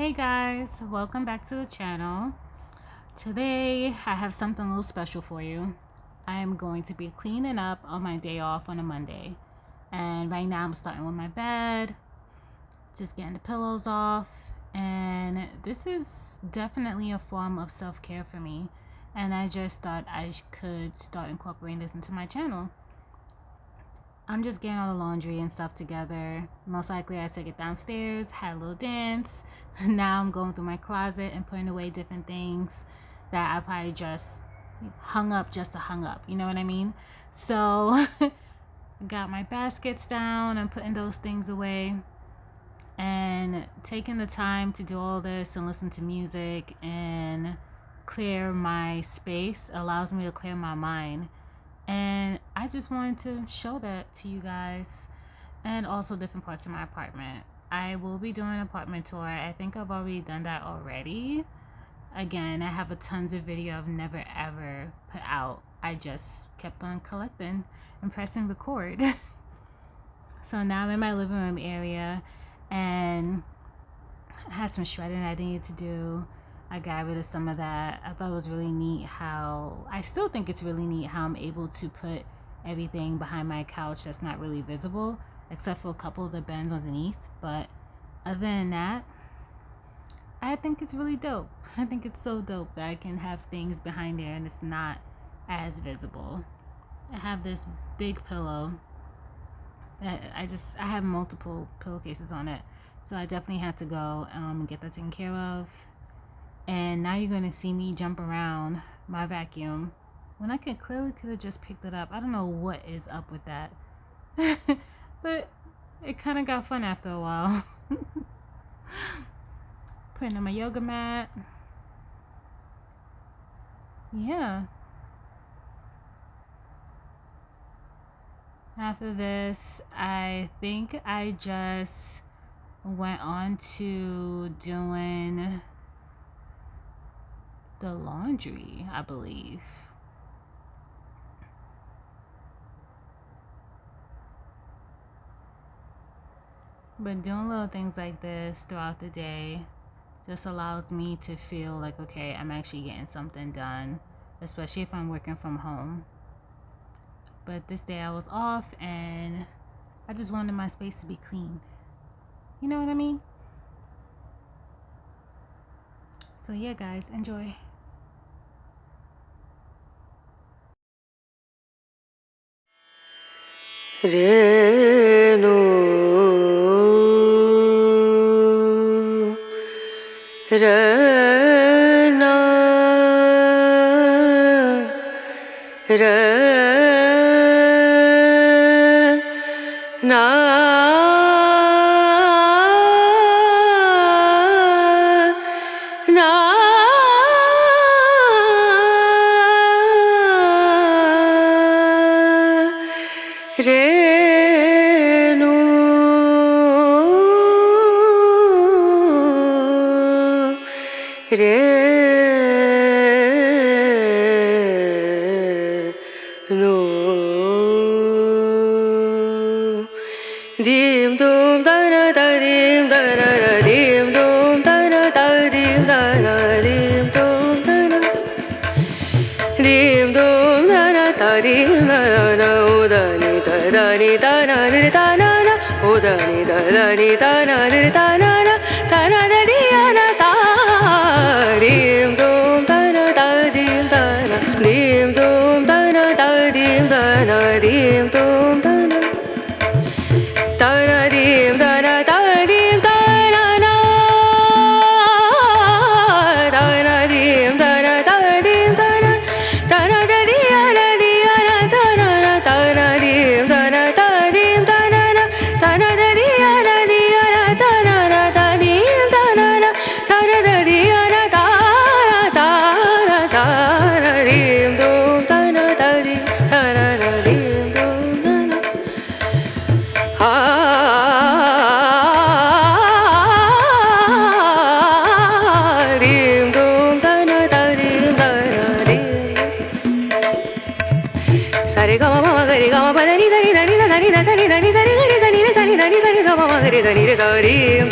Hey guys, welcome back to the channel. Today I have something a little special for you. I am going to be cleaning up on my day off on a Monday. And right now I'm starting with my bed, just getting the pillows off. And this is definitely a form of self-care for me. And I just thought I could start incorporating this into my channel. I'm just getting all the laundry and stuff together. Most likely I took it downstairs, had a little dance. Now I'm going through my closet and putting away different things that I probably just hung up just to hung up. You know what I mean? So I got my baskets down. I'm putting those things away. And taking the time to do all this and listen to music and clear my space allows me to clear my mind. And I just wanted to show that to you guys, and also different parts of my apartment. I will be doing an apartment tour. I think I've already done that already. Again, I have a tons of video I've never ever put out. I just kept on collecting and pressing record. So now I'm in my living room area, and I had some shredding I needed to do. I got rid of some of that. I thought it was really neat how, I still think it's really neat how I'm able to put everything behind my couch that's not really visible, except for a couple of the bins underneath. But other than that, I think it's really dope. I think it's so dope that I can have things behind there and it's not as visible. I have this big pillow. I have multiple pillowcases on it. So I definitely had to go and get that taken care of. And now you're going to see me jump around my vacuum when I could have just picked it up. I don't know what is up with that. But it kind of got fun after a while. Putting on my yoga mat. Yeah. After this, I think I just went on to doing the laundry, I believe. But doing little things like this throughout the day just allows me to feel like, okay, I'm actually getting something done, especially if I'm working from home. But this day I was off and I just wanted my space to be clean. You know what I mean? So yeah, guys, enjoy. Renu Rana Rana Renu Renu Dim dum da na da dim da na na dim dum da na da dim da na dim dum da na dim dum da na da dim da na o da ni da na di da na na o da ni da na di da na na da di na da dim dum da na da dim da na dim dum da na da dim da na dim dum da na da na dim da na da dim da na na da na dim da na da dim da na da na da di na da na da na dim da na da dim da na na da na da di na da na da dim da na na da na da di na da na dim dum da na da dim da na dim dum da na dim dum da na da dim da na dim sa re ga ma ma ga re ga ma pa da ni sa ni da ni da ni da sa ni da ni sa re ga re sa ni re sa ni da ni sa ni da ma ma ga re sa ni re sa dim